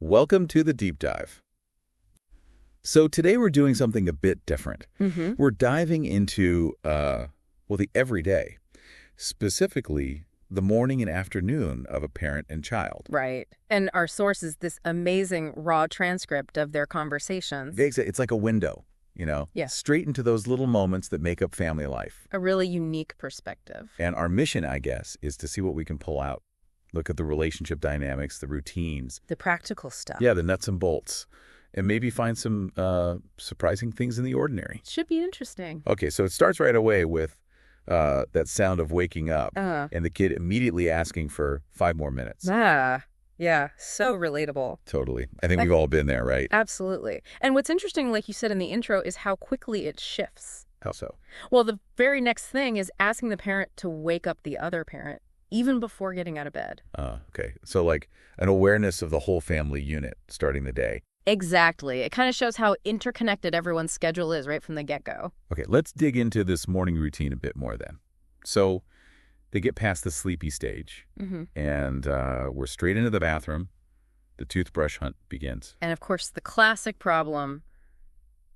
Welcome to the deep dive. So today we're doing something a bit different. We're diving into, the everyday, specifically the morning and afternoon of a parent and child. Right. And our source is this amazing raw transcript of their conversations. It's like a window, Yeah. straight into those little moments that make up family life. A really unique perspective. And our mission, I guess, is to see what we can pull out. Look at the relationship dynamics, the routines. The practical stuff. Yeah, the nuts and bolts. And maybe find some surprising things in the ordinary. Should be interesting. Okay, so it starts right away with that sound of waking up and the kid immediately asking for 5 more minutes. Yeah. So relatable. Totally. I think we've all been there, right? Absolutely. And what's interesting, like you said in the intro, is how quickly it shifts. How so? Well, the very next thing is asking the parent to wake up the other parent, even before getting out of bed. Okay. So like an awareness of the whole family unit starting the day. Exactly. It kind of shows how interconnected everyone's schedule is right from the get-go. Okay, let's dig into this morning routine a bit more then. So they get past the sleepy stage, and we're straight into the bathroom. The toothbrush hunt begins. And of course, the classic problem,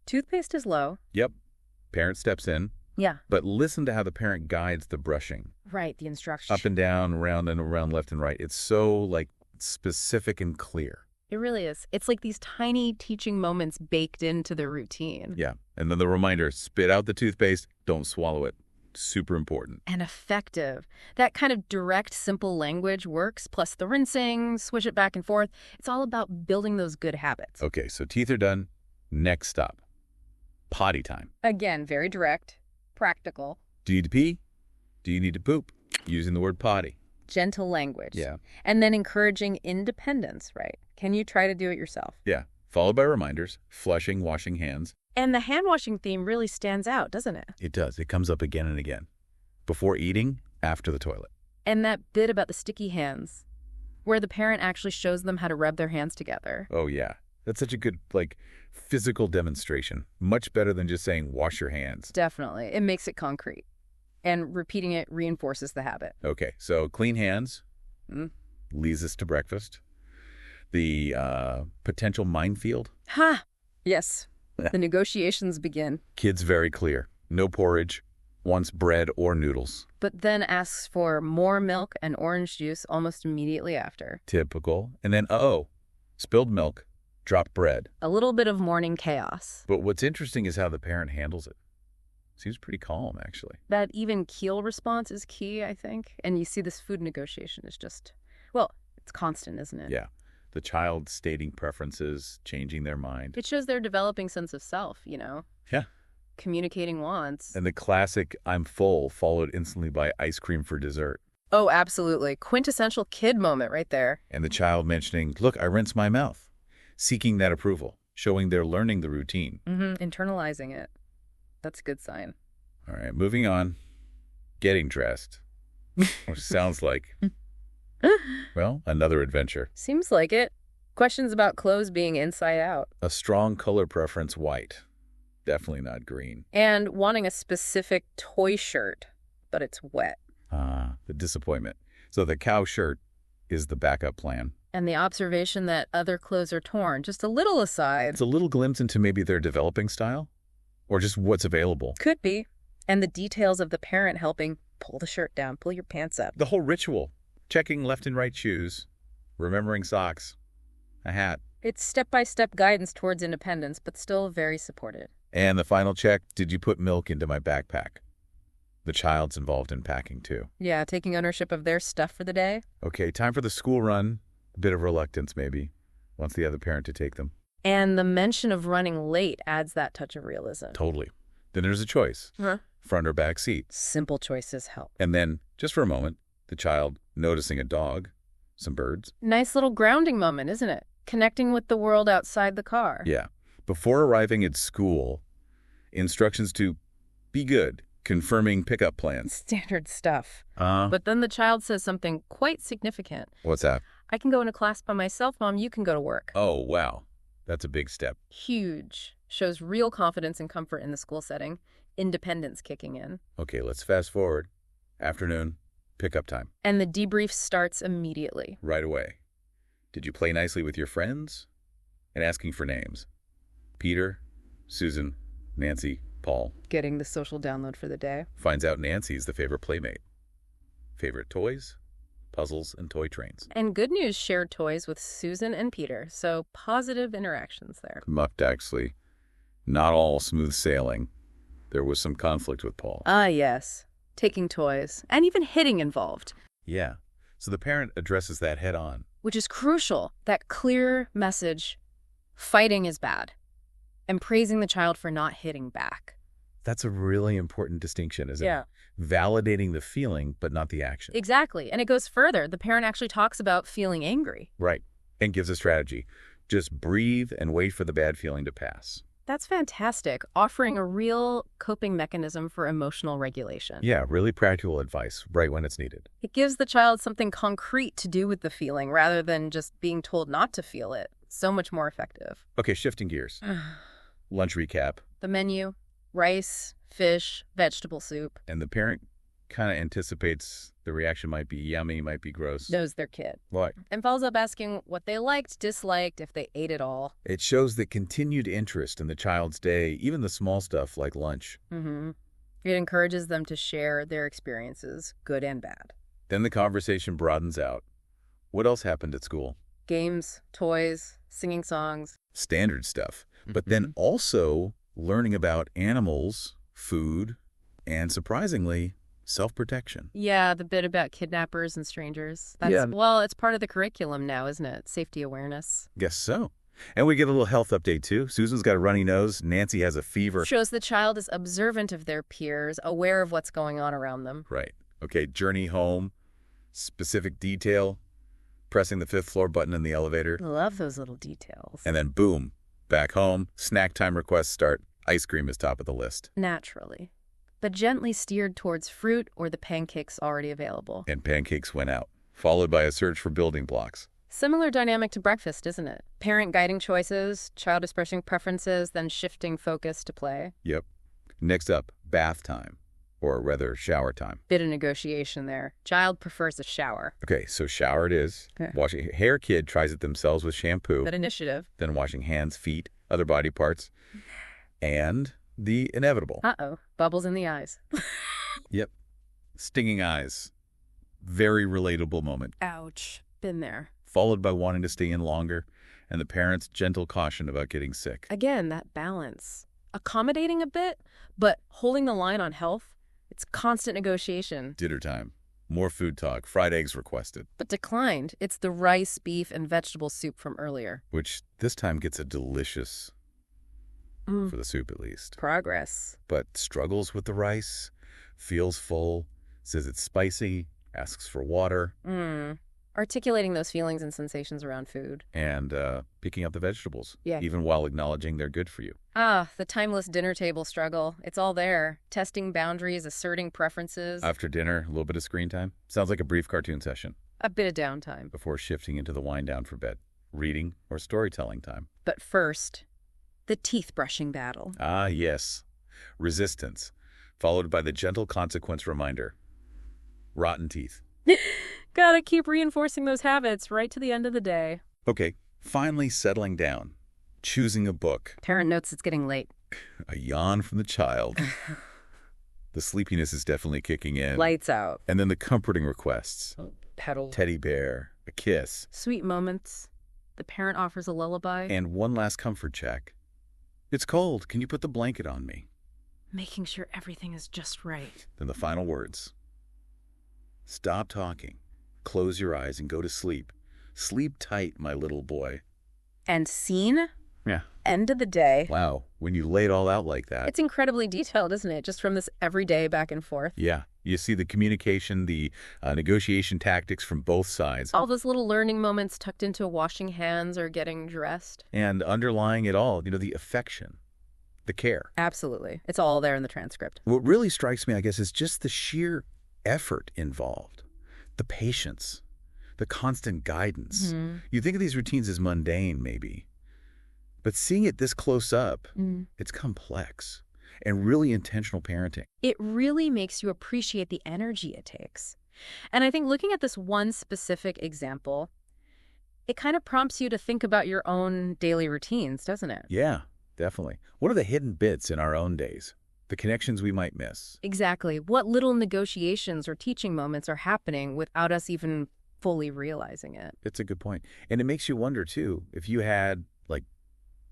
toothpaste is low. Yep. Parent steps in. Yeah. But listen to how the parent guides the brushing. Right, the instructions. Up and down, around and around, left and right. It's so, specific and clear. It really is. It's like these tiny teaching moments baked into the routine. Yeah. And then the reminder, spit out the toothpaste, don't swallow it. Super important. And effective. That kind of direct, simple language works, plus the rinsing, swish it back and forth. It's all about building those good habits. Okay, so teeth are done. Next stop, potty time. Again, very direct, practical. Do you need to pee? Do you need to poop? Using the word potty. Gentle language. Yeah. And then encouraging independence, right? Can you try to do it yourself? Yeah. Followed by reminders, flushing, washing hands. And the hand-washing theme really stands out, doesn't it? It does. It comes up again and again. Before eating, after the toilet. And that bit about the sticky hands, where the parent actually shows them how to rub their hands together. Oh, yeah. That's such a good, physical demonstration. Much better than just saying, wash your hands. Definitely. It makes it concrete. And repeating it reinforces the habit. Okay, so clean hands leads us to breakfast. The potential minefield. Yes. The negotiations begin. Kid's very clear. No porridge, wants bread or noodles. But then asks for more milk and orange juice almost immediately after. Typical. And then, spilled milk, dropped bread. A little bit of morning chaos. But what's interesting is how the parent handles it. Seems pretty calm, actually. That even keel response is key, I think. And you see this food negotiation is just, it's constant, isn't it? Yeah. The child stating preferences, changing their mind. It shows their developing sense of self, Yeah. Communicating wants. And the classic, I'm full, followed instantly by ice cream for dessert. Oh, absolutely. Quintessential kid moment right there. And the child mentioning, look, I rinsed my mouth. Seeking that approval, showing they're learning the routine. Internalizing it. That's a good sign. All right, moving on. Getting dressed. Which sounds like, another adventure. Seems like it. Questions about clothes being inside out. A strong color preference, white. Definitely not green. And wanting a specific toy shirt, but it's wet. The disappointment. So the cow shirt is the backup plan. And the observation that other clothes are torn. Just a little aside. It's a little glimpse into maybe their developing style. Or just what's available. Could be. And the details of the parent helping pull the shirt down, pull your pants up. The whole ritual. Checking left and right shoes. Remembering socks. A hat. It's step-by-step guidance towards independence, but still very supported. And the final check, did you put milk into my backpack? The child's involved in packing too. Yeah, taking ownership of their stuff for the day. Okay, time for the school run. A bit of reluctance maybe. Wants the other parent to take them. And the mention of running late adds that touch of realism. Totally. Then there's a choice. Front or back seat. Simple choices help. And then, just for a moment, the child noticing a dog, some birds. Nice little grounding moment, isn't it? Connecting with the world outside the car. Yeah. Before arriving at school, instructions to be good, confirming pickup plans. Standard stuff. But then the child says something quite significant. What's that? I can go into class by myself, Mom. You can go to work. Oh, wow. That's a big step. Huge. Shows real confidence and comfort in the school setting. Independence kicking in. Okay, let's fast forward. Afternoon, pickup time. And the debrief starts immediately. Right away. Did you play nicely with your friends? And asking for names. Peter, Susan, Nancy, Paul. Getting the social download for the day. Finds out Nancy's the favorite playmate. Favorite toys? Puzzles and toy trains. And good news, shared toys with Susan and Peter, so positive interactions there. Mucked, actually. Not all smooth sailing. There was some conflict with Paul. Ah, yes. Taking toys, and even hitting involved. Yeah. So the parent addresses that head on. Which is crucial, that clear message. Fighting is bad. And praising the child for not hitting back. That's a really important distinction, isn't Yeah. it? Validating the feeling, but not the action. Exactly. And it goes further. The parent actually talks about feeling angry. Right. And gives a strategy. Just breathe and wait for the bad feeling to pass. That's fantastic. Offering a real coping mechanism for emotional regulation. Yeah, really practical advice, right when it's needed. It gives the child something concrete to do with the feeling rather than just being told not to feel it. So much more effective. Okay, shifting gears. Lunch recap. The menu, rice, fish, vegetable soup. And the parent kind of anticipates the reaction might be yummy, might be gross. Knows their kid. Why? And follows up asking what they liked, disliked, if they ate it all. It shows the continued interest in the child's day, even the small stuff like lunch. Mm-hmm. It encourages them to share their experiences, good and bad. Then the conversation broadens out. What else happened at school? Games, toys, singing songs. Standard stuff. But then also learning about animals, food, and surprisingly, self-protection. Yeah, the bit about kidnappers and strangers. Yeah. Well, it's part of the curriculum now, isn't it? Safety awareness. Guess so. And we get a little health update, too. Susan's got a runny nose. Nancy has a fever. Shows the child is observant of their peers, aware of what's going on around them. Right. Okay, journey home. Specific detail. Pressing the 5th floor button in the elevator. Love those little details. And then boom, back home. Snack time requests start. Ice cream is top of the list. Naturally. But gently steered towards fruit or the pancakes already available. And pancakes went out, followed by a search for building blocks. Similar dynamic to breakfast, isn't it? Parent guiding choices, child expressing preferences, then shifting focus to play. Yep. Next up, bath time, or rather shower time. Bit of negotiation there. Child prefers a shower. Okay, so shower it is. Okay. Washing hair, kid tries it themselves with shampoo. That initiative. Then washing hands, feet, other body parts. And the inevitable. Uh-oh. Bubbles in the eyes. Yep. Stinging eyes. Very relatable moment. Ouch. Been there. Followed by wanting to stay in longer, and the parents' gentle caution about getting sick. Again, that balance. Accommodating a bit, but holding the line on health. It's constant negotiation. Dinner time. More food talk. Fried eggs requested. But declined. It's the rice, beef, and vegetable soup from earlier. Which this time gets a delicious, for the soup at least. Progress. But struggles with the rice, feels full, says it's spicy, asks for water. Articulating those feelings and sensations around food. And picking up the vegetables. Yeah. Even while acknowledging they're good for you. Ah, the timeless dinner table struggle. It's all there. Testing boundaries, asserting preferences. After dinner, a little bit of screen time. Sounds like a brief cartoon session. A bit of downtime. Before shifting into the wind down for bed. Reading or storytelling time. But first, the teeth brushing battle. Ah, yes. Resistance. Followed by the gentle consequence reminder. Rotten teeth. Gotta keep reinforcing those habits right to the end of the day. Okay, finally settling down. Choosing a book. Parent notes it's getting late. A yawn from the child. The sleepiness is definitely kicking in. Lights out. And then the comforting requests. Pedal. Teddy bear, a kiss. Sweet moments. The parent offers a lullaby. And one last comfort check. It's cold. Can you put the blanket on me? Making sure everything is just right. Then the final words. Stop talking. Close your eyes and go to sleep. Sleep tight, my little boy. And scene? Yeah. End of the day. Wow, when you lay it all out like that. It's incredibly detailed, isn't it? Just from this everyday back and forth. Yeah. You see the communication, the negotiation tactics from both sides. All those little learning moments tucked into washing hands or getting dressed. And underlying it all, the affection, the care. Absolutely. It's all there in the transcript. What really strikes me, I guess, is just the sheer effort involved. The patience, the constant guidance. You think of these routines as mundane, maybe. But seeing it this close up, it's complex and really intentional parenting. It really makes you appreciate the energy it takes. And I think looking at this one specific example, It kind of prompts you to think about your own daily routines, doesn't it? Yeah, definitely. What are the hidden bits in our own days? The connections we might miss? Exactly. What little negotiations or teaching moments are happening without us even fully realizing it? It's a good point. And it makes you wonder, too, if you had, like,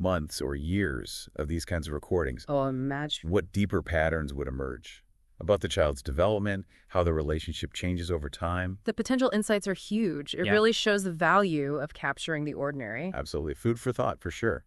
months or years of these kinds of recordings, Oh, imagine. what deeper patterns would emerge about the child's development, how the relationship changes over time. The potential insights are huge. It Yeah. really shows the value of capturing the ordinary. Absolutely. Food for thought, for sure.